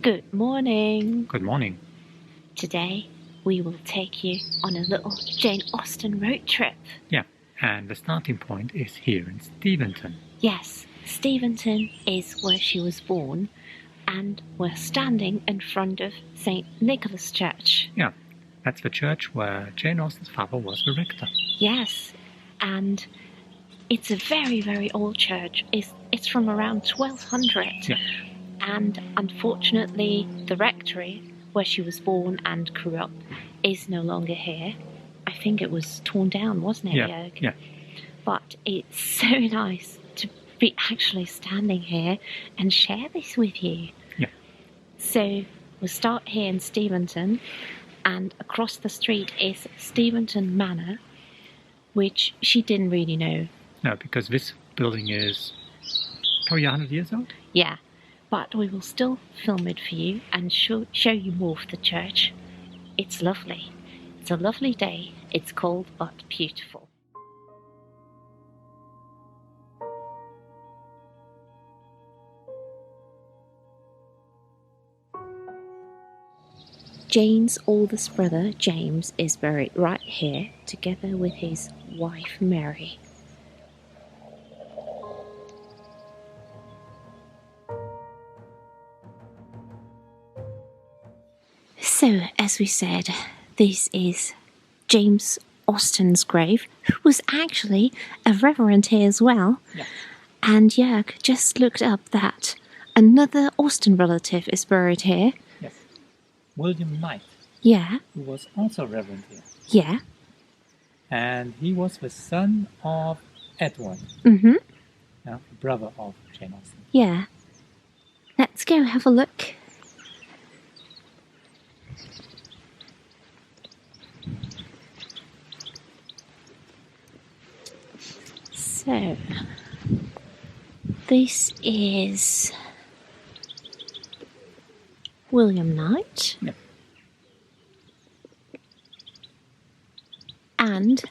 Good morning. Good morning. Today we will take you on a little Jane Austen road trip. Yeah, and the starting point is here in Steventon. Yes, Steventon is where she was born, and we're standing in front of St. Nicholas Church. Yeah, that's the church where Jane Austen's father was the rector. Yes, and it's a very, very old church. It's from around 1200. Yeah. And unfortunately, the rectory, where she was born and grew up, is no longer here. I think it was torn down, wasn't it, Joerg? Yeah. But it's so nice to be actually standing here and share this with you. Yeah. So we'll start here in Steventon, and across the street is Steventon Manor, which she didn't really know. No, because this building is probably 100 years old. Yeah. But we will still film it for you and show you more of the church. It's lovely. It's a lovely day. It's cold but beautiful. Jane's oldest brother, James, is buried right here, together with his wife, Mary. So, as we said, this is James Austen's grave, who was actually a reverend here as well. Yeah. And Joerg just looked up that another Austen relative is buried here. Yes. William Knight, Yeah, who was also reverend here. yeah. And he was the son of Edward, brother of Jane Austen. Yeah. Let's go have a look. So, this is William Knight. Yeah. And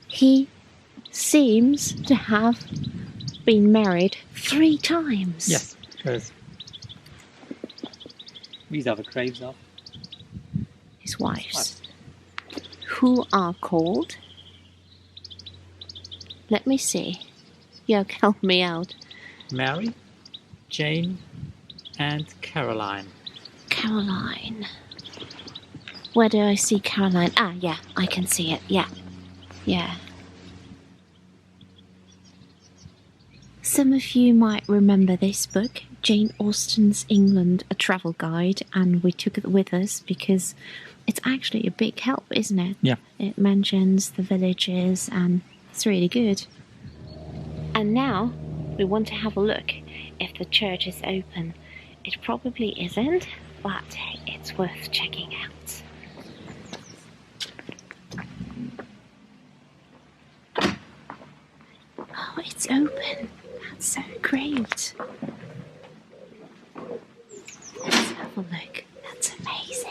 he seems to have been married 3 times. Yes, because these are the graves of His wives. Who are called? Let me see. Joerg, help me out. Mary, Jane, and Caroline. Caroline. Where do I see Caroline? Ah, yeah, I can see it. Yeah. Yeah. Some of you might remember this book, Jane Austen's England, a travel guide, and we took it with us because it's actually a big help, isn't it? Yeah. It mentions the villages and it's really good. And now we want to have a look if the church is open. It probably isn't, but it's worth checking out. Oh, it's open. That's so great. Let's have a look. That's amazing.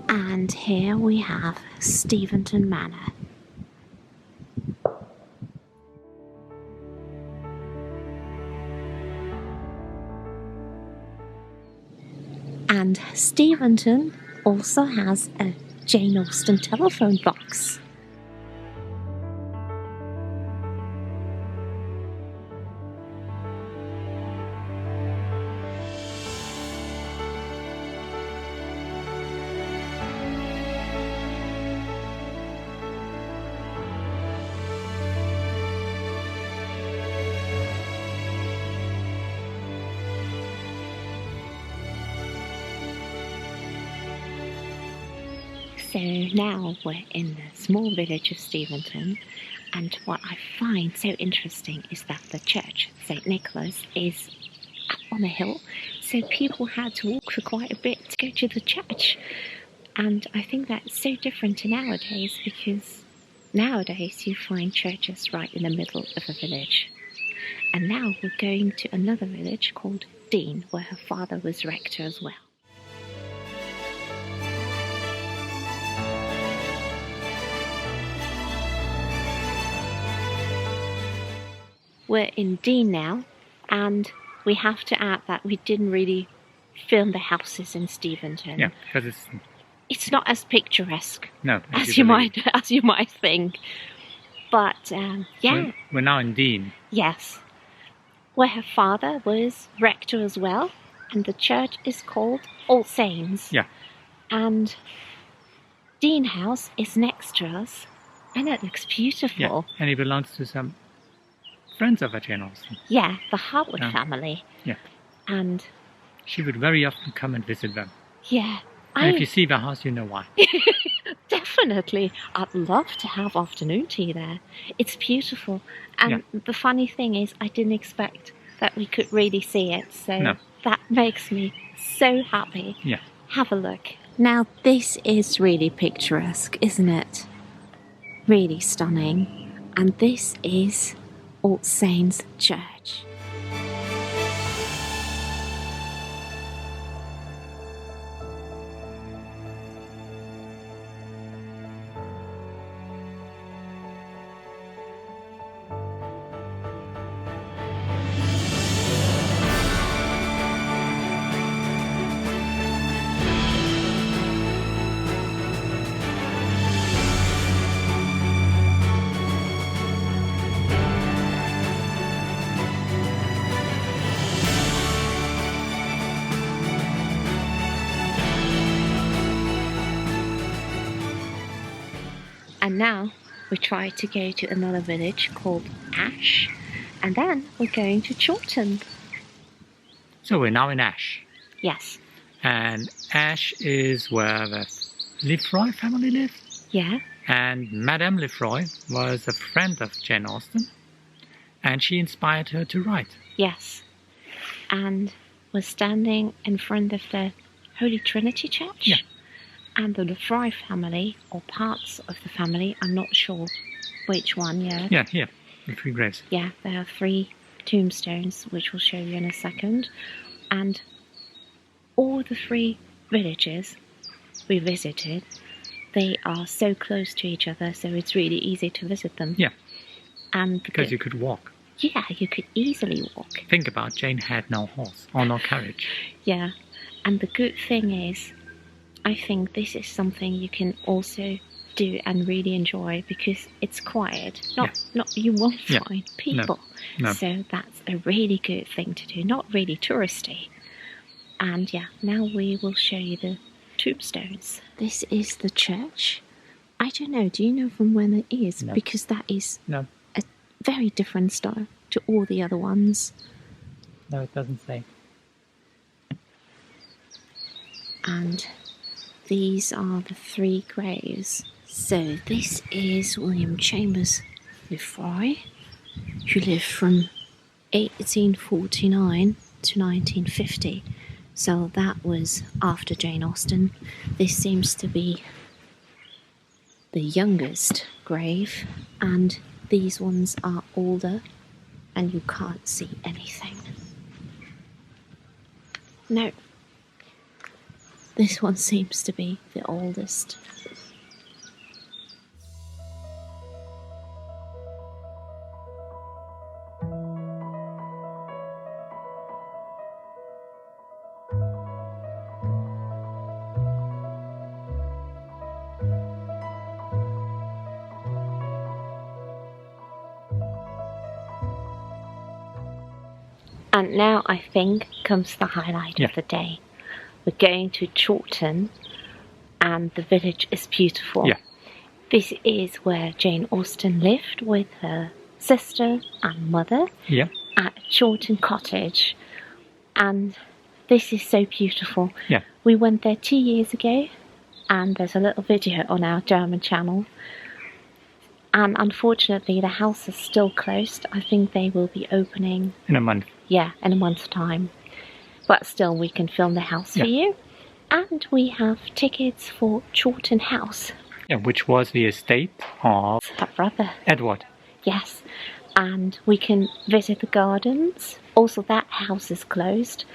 And here we have Steventon Manor. And Steventon also has a Jane Austen telephone box. So now we're in the small village of Steventon, and what I find so interesting is that the church, St. Nicholas, is up on a hill, so people had to walk for quite a bit to go to the church. And I think that's so different to nowadays, because nowadays you find churches right in the middle of a village. And now we're going to another village called Deane, where her father was rector as well. We're in Deane now, and we have to add that we didn't really film the houses in Steventon. Yeah, because it's not as picturesque as you might think. But yeah, we're now in Deane. Yes, where her father was rector as well, and the church is called All Saints. Yeah, and Deane House is next to us, and it looks beautiful. Yeah, and it belongs to some friends of Jane Austen. Yeah, the Harwood family. Yeah, and she would very often come and visit them. Yeah. And if you see the house, you know why. Definitely. I'd love to have afternoon tea there. It's beautiful. And the funny thing is, I didn't expect that we could really see it. So that makes me so happy. Yeah. Have a look. Now, this is really picturesque, isn't it? Really stunning. And this is All Saints Church. And now we try to go to another village called Ashe, and then we're going to Chawton. So we're now in Ashe. Yes. And Ashe is where the Lefroy family lived. Yeah. And Madam Lefroy was a friend of Jane Austen, and she inspired her to write. Yes. And we're standing in front of the Holy Trinity Church. Yeah. And the Lefroy family, or parts of the family, I'm not sure which one, Yeah, here, the 3 graves. Yeah, there are 3 tombstones, which we'll show you in a second. And all the 3 villages we visited, they are so close to each other, so it's really easy to visit them. Yeah, and because you could walk. Yeah, you could easily walk. Think about Jane had no horse or no carriage. Yeah, and the good thing is, I think this is something you can also do and really enjoy, because it's quiet. Not you won't find people. No. So that's a really good thing to do. Not really touristy. And yeah, now we will show you the tombstones. This is the church. I don't know. Do you know from when it is? No. Because that is a very different style to all the other ones. No, it doesn't say. And these are the 3 graves. So this is William Chambers Lefroy, who lived from 1849 to 1950. So that was after Jane Austen. This seems to be the youngest grave, and these ones are older, and you can't see anything. No. This one seems to be the oldest. And now I think comes the highlight of the day. We're going to Chawton, and the village is beautiful. Yeah. This is where Jane Austen lived with her sister and mother at Chawton Cottage. And this is so beautiful. Yeah. We went there 2 years ago, and there's a little video on our German channel. And unfortunately, the house is still closed. I think they will be opening in a month. Yeah, in a month's time. But still, we can film the house for you. And we have tickets for Chawton House. Yeah, which was the estate of Her brother. Edward. Yes. And we can visit the gardens. Also, that house is closed.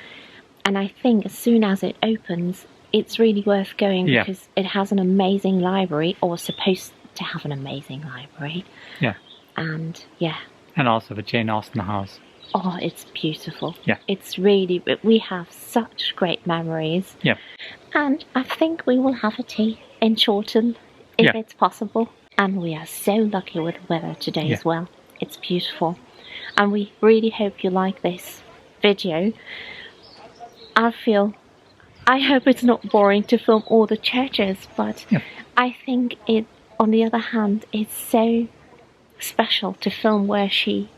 And I think as soon as it opens, it's really worth going because it has an amazing library, or supposed to have an amazing library. Yeah. And And also the Jane Austen house. Oh, it's beautiful. Yeah. It's really, we have such great memories. Yeah. And I think we will have a tea in Chawton if it's possible. And we are so lucky with the weather today as well. It's beautiful. And we really hope you like this video. I hope it's not boring to film all the churches, but I think it, on the other hand, it's so special to film where she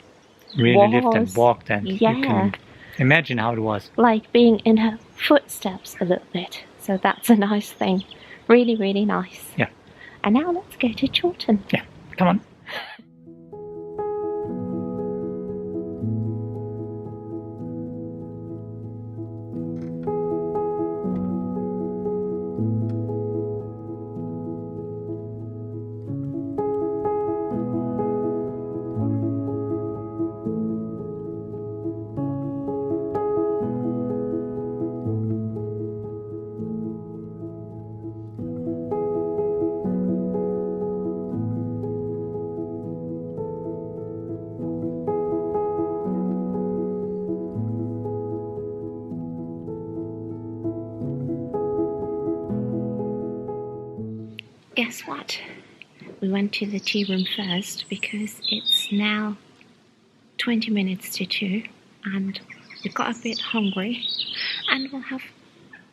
really lived and walked, and you can imagine how it was. Like being in her footsteps a little bit. So that's a nice thing. Really, really nice. Yeah. And now let's go to Chawton. Yeah, come on. Guess what? We went to the tea room first because it's now 20 minutes to 2 and we got a bit hungry and we'll have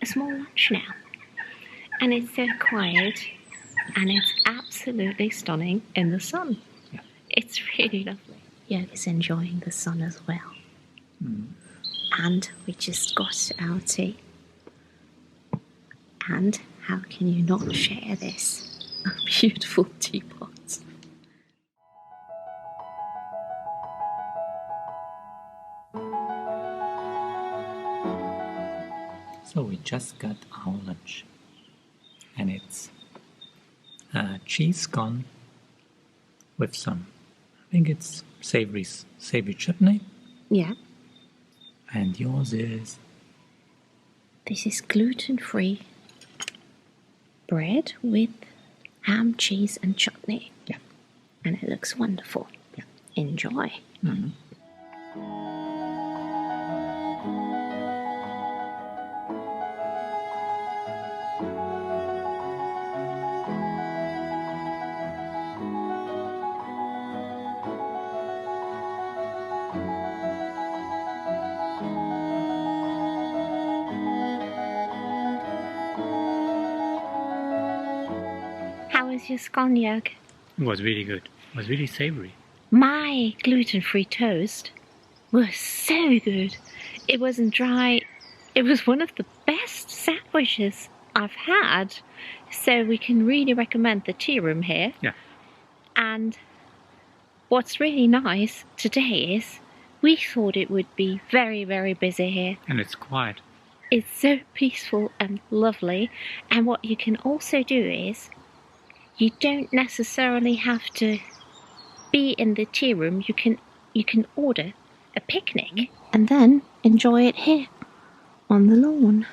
a small lunch now. And it's so quiet and it's absolutely stunning in the sun. Yeah. It's really lovely. Joerg is enjoying the sun as well. And we just got our tea. And how can you not share this? A beautiful teapot. So we just got our lunch. And it's cheese scone with some, I think it's savory chutney. Yeah. And yours is? This is gluten-free bread with ham, cheese and chutney. Yeah. And it looks wonderful. Yeah. Enjoy. Mm-hmm. How was your scone, Joerg? It was really good. It was really savory. My gluten-free toast was so good. It wasn't dry. It was one of the best sandwiches I've had. So we can really recommend the tea room here. Yeah. And what's really nice today is we thought it would be very, very busy here. And it's quiet. It's so peaceful and lovely. And what you can also do is you don't necessarily have to be in the tea room. You can order a picnic and then enjoy it here on the lawn.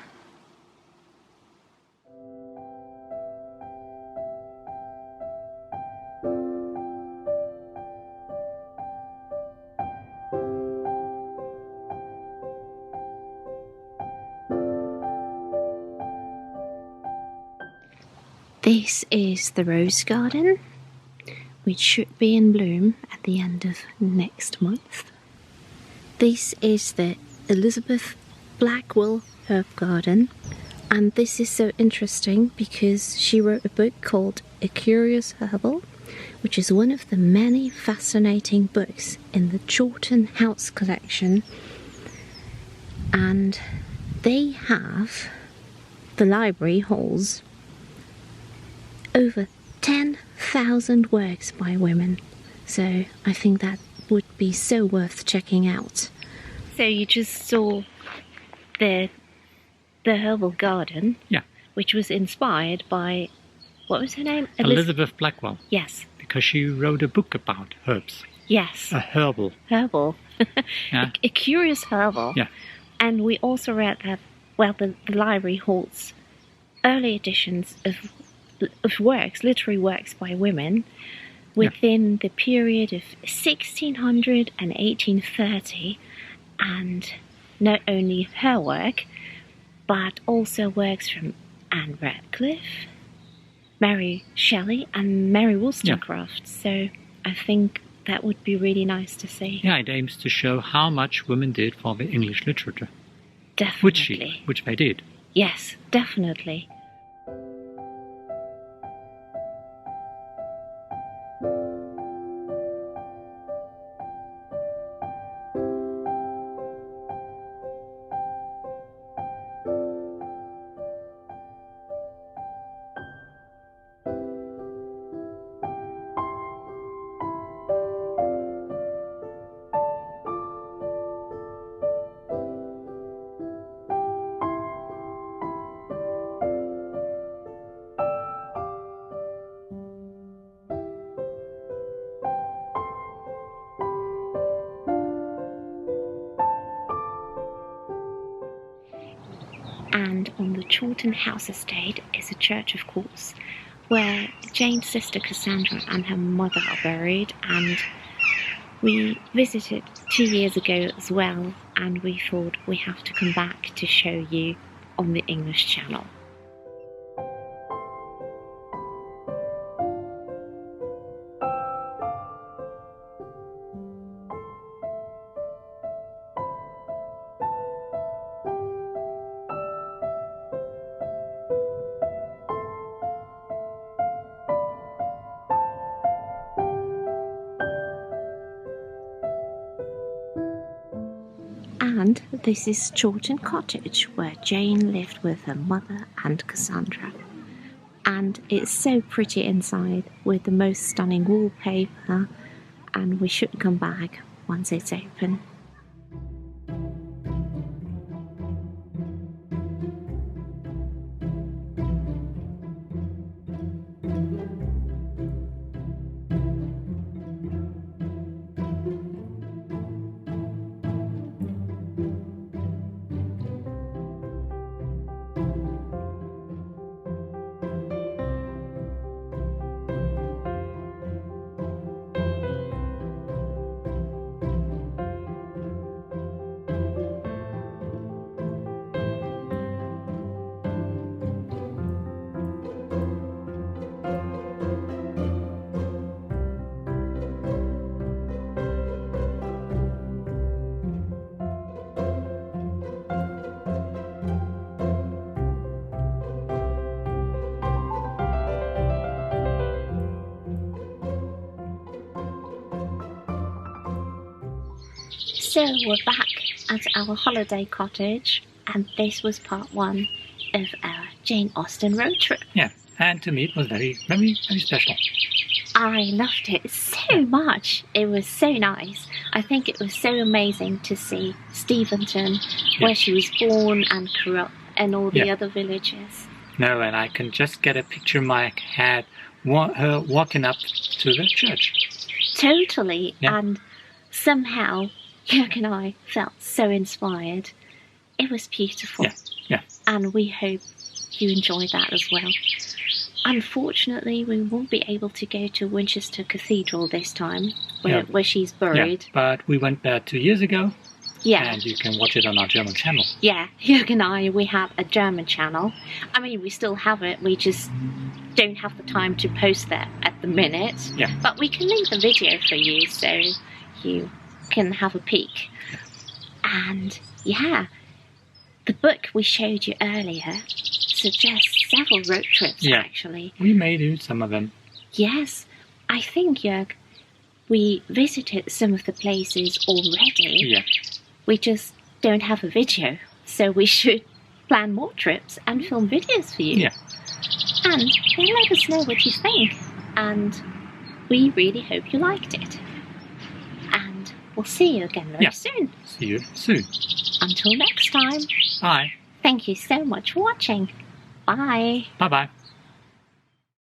This is the rose garden, which should be in bloom at the end of next month. This is the Elizabeth Blackwell herb garden, and this is so interesting because she wrote a book called A Curious Herbal, which is one of the many fascinating books in the Chawton House collection. And they have, the library holds over 10,000 works by women. So I think that would be so worth checking out. So you just saw the herbal garden, which was inspired by, what was her name? Elizabeth Blackwell. Yes. Because she wrote a book about herbs. Yes. A herbal. Yeah. a curious herbal. Yeah. And we also read that, well, the library holds early editions of works, literary works by women, within the period of 1600 and 1830, and not only her work, but also works from Anne Radcliffe, Mary Shelley, and Mary Wollstonecraft. So I think that would be really nice to see. Yeah, it aims to show how much women did for the English literature. Definitely. Which they did. Yes, definitely. And on the Chawton House estate is a church, of course, where Jane's sister Cassandra and her mother are buried, and we visited 2 years ago as well, and we thought we have to come back to show you on the English Channel. And this is Chawton Cottage, where Jane lived with her mother and Cassandra. And it's so pretty inside, with the most stunning wallpaper, and we should come back once it's open. So we're back at our holiday cottage, and this was part one of our Jane Austen road trip. Yeah, and to me it was very, very, very special. I loved it so much. It was so nice. I think it was so amazing to see Steventon, where she was born and grew up, and all the other villages. No, and I can just get a picture in my head, her walking up to the church. Totally, and somehow Joerg and I felt so inspired. It was beautiful. Yeah. And we hope you enjoyed that as well. Unfortunately, we won't be able to go to Winchester Cathedral this time, where she's buried. Yeah, but we went there 2 years ago. Yeah. And you can watch it on our German channel. Yeah, Joerg and I, we have a German channel. I mean, we still have it, we just don't have the time to post that at the minute. Yeah. But we can link the video for you, so you can have a peek. And the book we showed you earlier suggests several road trips, actually. We may do some of them. Yes, I think, Joerg, we visited some of the places already. Yeah. We just don't have a video, so we should plan more trips and film videos for you. Yeah. And then let us know what you think. And we really hope you liked it. And we'll see you again very soon. See you soon. Until next time. Bye. Thank you so much for watching. Bye. Bye-bye.